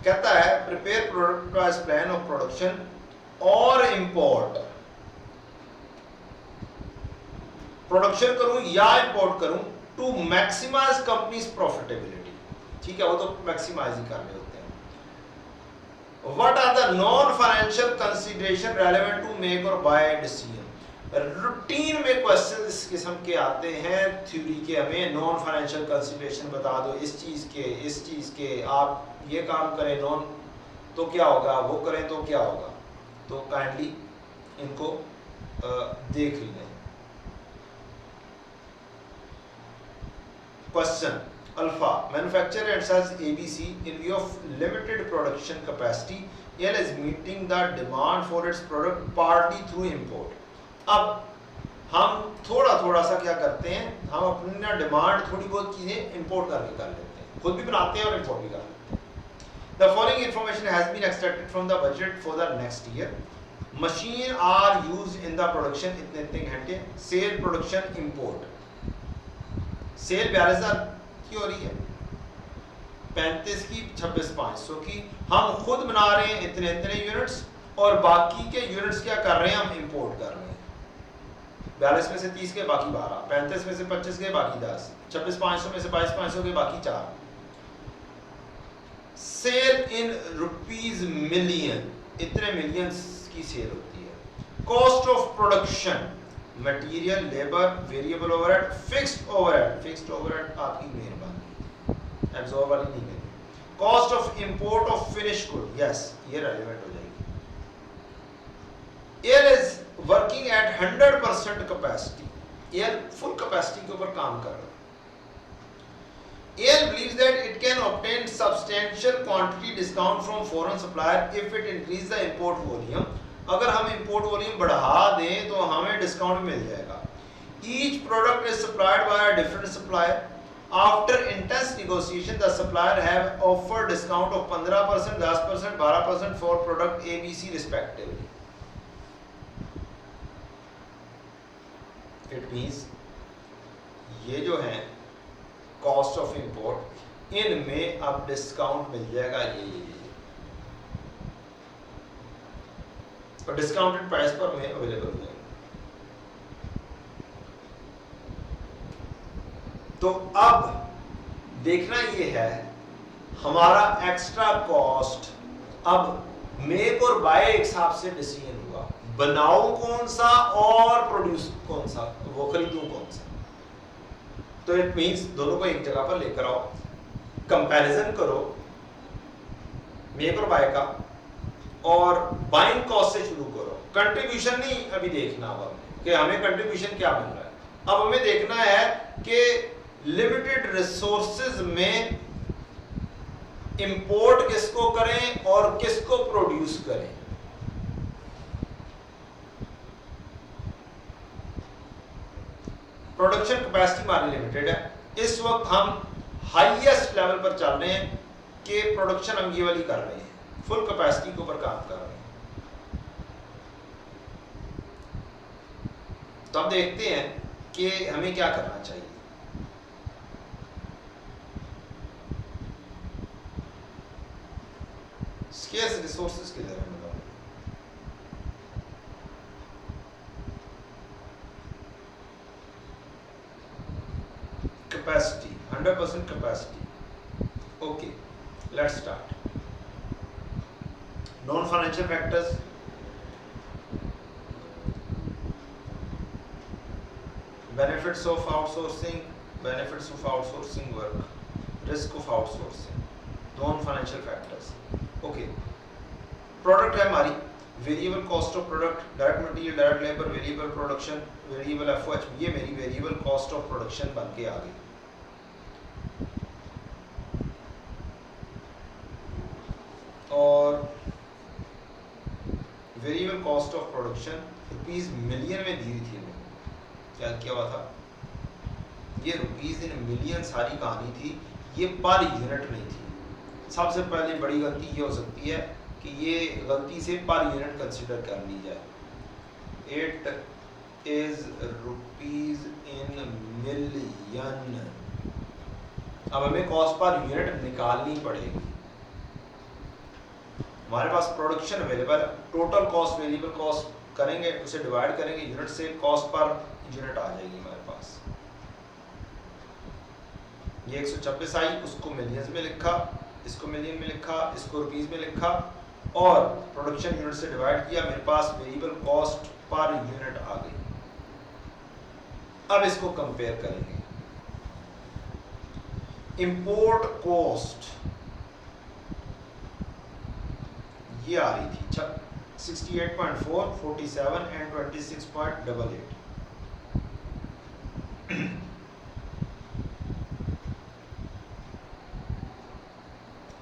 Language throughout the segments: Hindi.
कहता है prepare product as plan of production और इंपोर्ट, प्रोडक्शन करूं या इंपोर्ट करूं टू मैक्सिमाइज कंपनीज प्रॉफिटेबिलिटी। ठीक है, वो तो मैक्सिमाइज ही करने होते हैं। What are the non financial consideration relevant to make or buy decision. Routine में क्वेश्चन इस किस्म के आते हैं थ्योरी के, हमें नॉन फाइनेंशियल कंसीडरेशन बता दो इस चीज के, आप ये काम करें नॉन तो क्या होगा, वो करें तो क्या होगा। तो काइंडली इनको देख लें। Question alpha, manufacturer and sales ABC in view of limited production capacity, EL is meeting the demand for its product partly through import। अब हम थोड़ा सा क्या करते हैं, हम अपनी ना डिमांड थोड़ी बहुत चीजें इंपोर्ट करके कर लेते हैं, खुद भी बनाते हैं और इंपोर्ट भी कर लेते हैं। The following information has been extracted from the budget for the next year। Machine are used in the production इतने घंटे, सेल प्रोडक्शन इंपोर्ट, सेल 42,000 की हो रही है, 35 की, 26,500 की, हम खुद बना रहे हैं इतने यूनिट्स और बाकी के यूनिट्स क्या कर रहे हैं, हम इंपोर्ट कर रहे हैं। 42 में से 30 के बाकी 12, 35 में से 25 के बाकी 10, 26,500 में से 22,500 के बाकी 4। सेल इन रुपीज मिलियन, इतने मिलियंस की सेल होती है। Cost of production, material, labour, variable overhead, fixed overhead, fixed overhead आपकी मेहरबानी एब्जॉर्ब वाली नहीं है। Cost of import of finish good, yes ये रेलेवेंट हो जाएगी। Air is working at 100% capacity, air full capacity के ऊपर काम कर रहा है। AL believes that it can obtain substantial quantity discount from foreign supplier if it increase the import volume। अगर हम import volume बढ़ा दें तो हमें डिस्काउंट मिल जाएगा। Each product is supplied by a different supplier। After intense negotiation, the supplier have offered discount of 15%, 10%, 12% for product ABC respectively। It means ये जो है कॉस्ट ऑफ इंपोर्ट, इनमें अब डिस्काउंट मिल जाएगा ये और डिस्काउंटेड प्राइस पर में अवेलेबल हो जाएगा। तो अब देखना ये है हमारा एक्स्ट्रा कॉस्ट, अब मेक और बाय एक हिसाब से डिसीजन हुआ, बनाऊं कौन सा और प्रोड्यूस कौन सा, वो खरीदूं कौन सा। तो इट मींस दोनों को एक जगह पर लेकर आओ, कंपैरिजन करो मेक और बाय का, और बाइंग कॉस्ट से शुरू करो। कंट्रीब्यूशन नहीं अभी देखना अब हमें कि हमें कंट्रीब्यूशन क्या मिल रहा है, अब हमें देखना है कि लिमिटेड रिसोर्सेज में इंपोर्ट किसको करें और किसको प्रोड्यूस करें। प्रोडक्शन कैपेसिटी हमारी लिमिटेड है, इस वक्त हम हाईएस्ट लेवल पर चल रहे हैं कि प्रोडक्शन हम ये वाली कर रहे हैं, फुल कैपेसिटी के ऊपर काम कर रहे हैं। तो अब देखते हैं कि हमें क्या करना चाहिए। स्केर्स रिसोर्सेज किधर है, capacity 100% capacity। okay, let's start। non financial factors, benefits of outsourcing, benefits of outsourcing work, risk of outsourcing, non financial factors। okay, product है हमारी, variable cost of product, direct material, direct labour, variable production, variable FOH, ये मेरी वेरिएबल कॉस्ट ऑफ प्रोडक्शन बन के आ गई। और variable cost of production rupees million में दी हुई थी, क्या किया हुआ था, ये रुपीज इन मिलियन सारी कहानी थी, ये पर यूनिट नहीं थी। सबसे पहले बड़ी गलती ये हो सकती है कि ये गलती से पर यूनिट कंसिडर कर ली जाए। It is rupees in million. अब हमें कॉस्ट पर यूनिट निकालनी पड़ेगी। हमारे पास प्रोडक्शन अवेलेबल है, टोटल कॉस्ट वेरिएबल कॉस्ट करेंगे, उसे डिवाइड करेंगे यूनिट से, कॉस्ट पर यूनिट आ जाएगी हमारे पास। ये 126 आई, उसको मिलियंस में लिखा, इसको मिलियन में लिखा, इसको रुपीस में लिखा और प्रोडक्शन यूनिट से डिवाइड किया, मेरे पास वेरिएबल कॉस्ट पर यूनिट आ गई। अब इसको कंपेयर करेंगे। इंपोर्ट कॉस्ट ये आ रही थी 68.4, 47 एंड 26.88।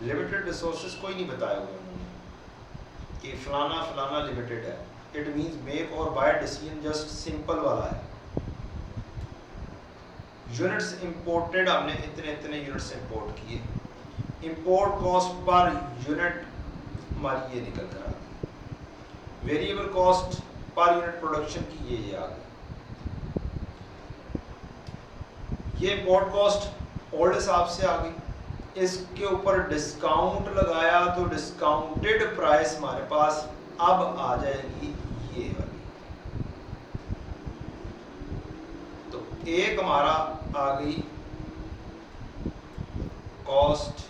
लिमिटेड रिसोर्सेज कोई नहीं बताया हुआ उन्होंने कि फलाना फलाना लिमिटेड है। It means make or buy decision just simple वाला है। यूनिट्स इंपोर्टेड, हमने इतने इतने यूनिट्स इंपोर्ट किए, इंपोर्ट कॉस्ट पर यूनिट हमारी ये निकल कर आ गई, variable cost per unit production की ये आ गई। ये इंपोर्ट कॉस्ट ओल्ड हिसाब से आ गई, इसके ऊपर डिस्काउंट लगाया तो डिस्काउंटेड प्राइस हमारे पास अब आ जाएगी ये वाली। तो एक हमारा आ गई cost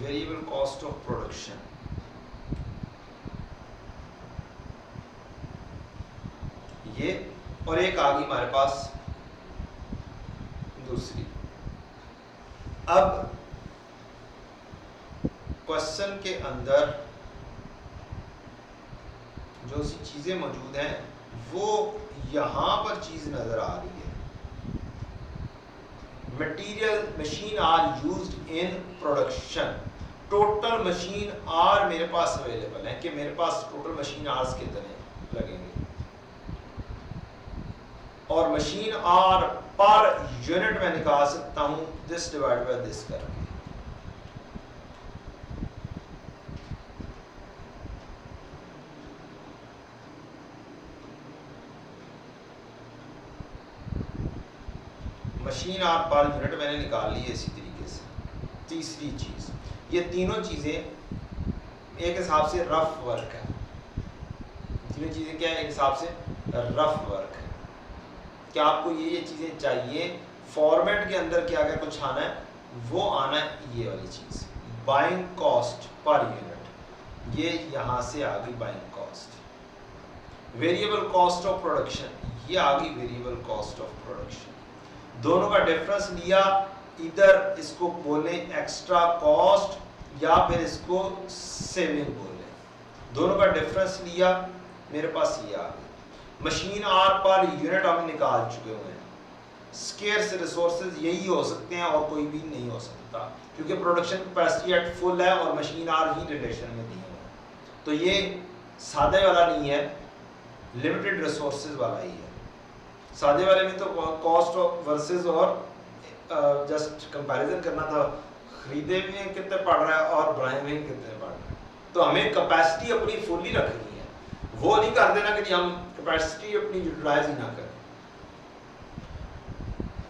variable cost of production, ये, और एक आ गई हमारे पास दूसरी। अब क्वेश्चन के अंदर जो सी चीजें मौजूद हैं वो यहां पर चीज नजर आ रही है। Material machine are used in production, total machine are मेरे पास अवेलेबल है कि मेरे पास टोटल मशीन आर्स कितने लगेंगे, और मशीन आर पर यूनिट में निकाल सकता हूं दिस डिवाइड बाय दिस करके। मशीन आर पर यूनिट मैंने निकाल ली है इसी तरीके से। तीसरी चीज, ये तीनों चीजें एक हिसाब से रफ वर्क है। तीनों चीजें क्या है? एक हिसाब से रफ वर्क है। क्या आपको ये चीजें चाहिए, फॉर्मेट के अंदर क्या क्या कुछ आना है, वो आना है ये वाली चीज, बाइंग कॉस्ट पर यूनिट, ये यहां से आ गई buying cost. Variable cost of production, ये आ गई वेरिएबल कॉस्ट ऑफ प्रोडक्शन। दोनों का डिफरेंस लिया, इधर इसको बोले एक्स्ट्रा कॉस्ट या फिर इसको सेविंग बोले, दोनों का डिफरेंस लिया, मेरे पास ये आ गई। मशीन आर पर यूनिट हम निकाल चुके हुए हैं। स्केर्स रिसोर्सेज यही हो सकते हैं और कोई भी नहीं हो सकता, क्योंकि प्रोडक्शन कैपेसिटी एट फुल है और मशीन आर ही रिलेशन में दिए हुए हैं। तो ये सादे वाला नहीं है, लिमिटेड रिसोर्सेज वाला ही है। सादे वाले में तो कॉस्ट वर्सेस और जस्ट कंपैरिजन करना था, खरीदे में कितने पड़ रहा है और बनाए में कितने पड़ रहा है। तो हमें कैपेसिटी अपनी फुल ही रखनी है, वो नहीं कर देना कि हम कैपेसिटी अपनी यूटिलाइज ही ना करें।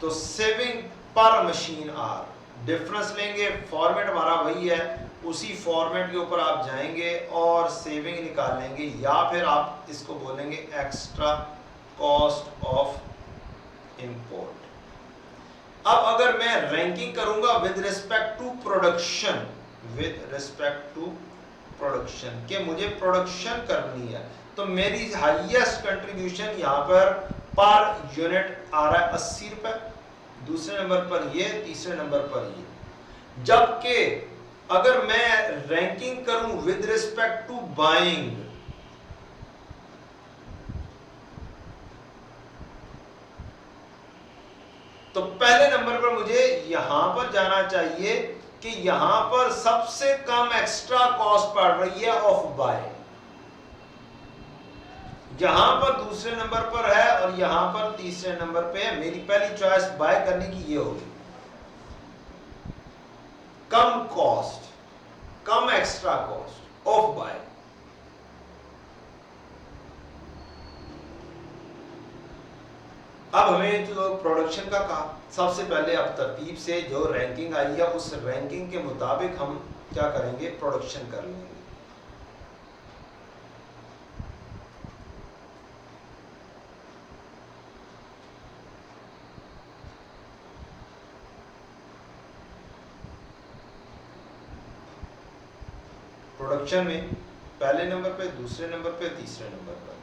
तो सेविंग पर मशीन आर, डिफरेंस लेंगे, फॉर्मेट हमारा वही है, उसी फॉर्मेट के ऊपर आप जाएंगे और सेविंग निकालेंगे, या फिर आप इसको बोलेंगे एक्स्ट्रा कॉस्ट ऑफ इंपोर्ट। अब अगर मैं रैंकिंग करूंगा with respect to production, with respect to production, कि मुझे प्रोडक्शन करनी है, तो मेरी हाईएस्ट कंट्रीब्यूशन यहाँ पर यूनिट आ रहा है 80 रुपए, दूसरे नंबर पर ये, तीसरे नंबर पर ये। जबकि अगर मैं रैंकिंग करूं विद रिस्पेक्ट टू बाइंग, तो पहले नंबर पर मुझे यहां पर जाना चाहिए कि यहां पर सबसे कम एक्स्ट्रा कॉस्ट पड़ रही है ऑफ बाय, यहां पर दूसरे नंबर पर है और यहां पर तीसरे नंबर पे है। मेरी पहली चॉइस बाय करने की ये होगी, कम कॉस्ट, कम एक्स्ट्रा कॉस्ट ऑफ बाय। अब हमें जो प्रोडक्शन का कहा, सबसे पहले अब तरतीब से जो रैंकिंग आई है उस रैंकिंग के मुताबिक हम क्या करेंगे, प्रोडक्शन कर लेंगे। प्रोडक्शन में पहले नंबर पे, दूसरे नंबर पे, तीसरे नंबर पर।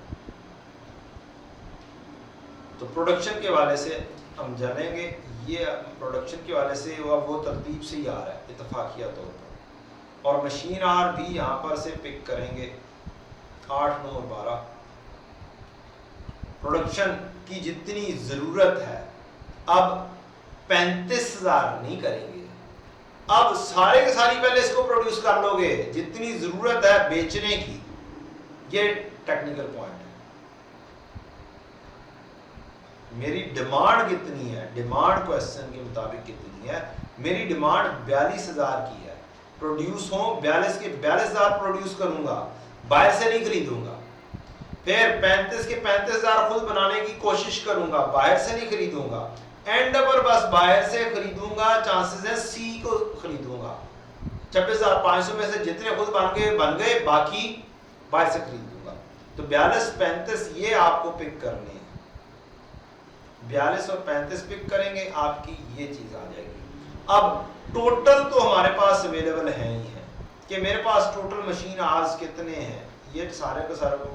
तो प्रोडक्शन के वाले से हम जानेंगे, ये प्रोडक्शन के वाले से वो तरतीब से ही आ रहा है इत्तफाकिया तौर पर। और मशीन आर भी यहाँ पर से पिक करेंगे 8, 9 और 12। प्रोडक्शन की जितनी ज़रूरत है, अब 35,000 नहीं करेंगे, अब सारे के सारी पहले इसको प्रोड्यूस कर लोगे जितनी ज़रूरत है बेचने की। ये टेक्निकल पॉइंट है। मेरी डिमांड कितनी है, डिमांड क्वेश्चन के मुताबिक कितनी है, मेरी डिमांड 42,000 की है, प्रोड्यूस हो 42 के 42,000 प्रोड्यूस करूंगा, बाहर से नहीं खरीदूंगा। फिर 35 के 35,000 खुद बनाने की कोशिश करूंगा, बाहर से नहीं खरीदूंगा। एंड पर बस बाहर से खरीदूंगा, चांसेस है सी को खरीदूंगा। 26,500 में से जितने खुद बन गए बाकी बाहर से खरीदूंगा। तो 42, 35 ये आपको पिक करने हैं। 42 और 35 पिक करेंगे, आपकी ये चीज आ जाएगी। अब टोटल तो हमारे पास अवेलेबल है ही है कि मेरे पास टोटल मशीन आज कितने हैं, ये सारे का सारा को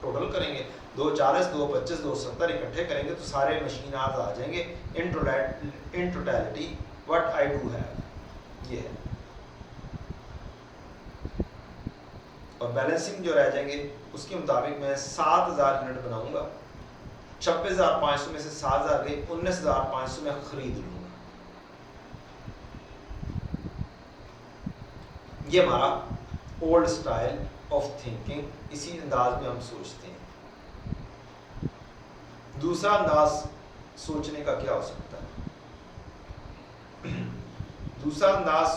टोटल करेंगे। 240, 225, 270 इकट्ठे करेंगे तो सारे मशीन आज आ जाएंगे। In totality what I do have, ये है। और बैलेंसिंग जो रह जाएंगे उसके मुताबिक मैं 7,000 यूनिट बनाऊंगा। 26,500 में से 7,000 गए, 19,500 में खरीद लूंगा। ये हमारा ओल्ड स्टाइल ऑफ थिंकिंग, इसी अंदाज में हम सोचते हैं। दूसरा अंदाज सोचने का क्या हो सकता है? दूसरा अंदाज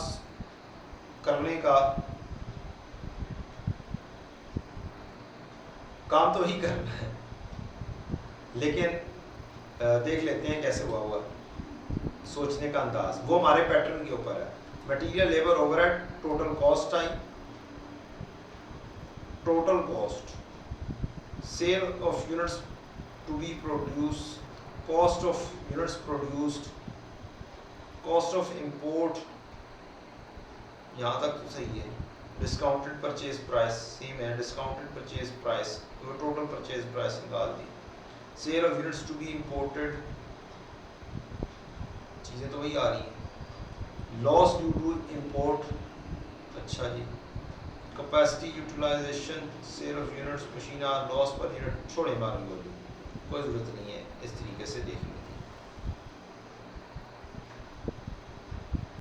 करने का काम तो ही करना है, लेकिन देख लेते हैं कैसे हुआ सोचने का अंदाज। वो हमारे पैटर्न के ऊपर है। Material, labour, overhead, total cost time, total cost, sale of units to be produce, cost of units produced, cost of import, यहाँ तक तो सही है। डिस्काउंटेड परचेज प्राइस सेम है, डिस्काउंटेड परचेज प्राइस, तो टोटल परचेज प्राइस निकाल दी। Sale of units to be imported, चीज़ें तो वही आ रही हैं। लॉस ड्यू टू इंपोर्ट, अच्छा जी। Capacity utilisation, sale of units, machine hour loss per unit, छोड़े मारने बोली, कोई ज़रूरत नहीं है, इस तरीके से देख लो।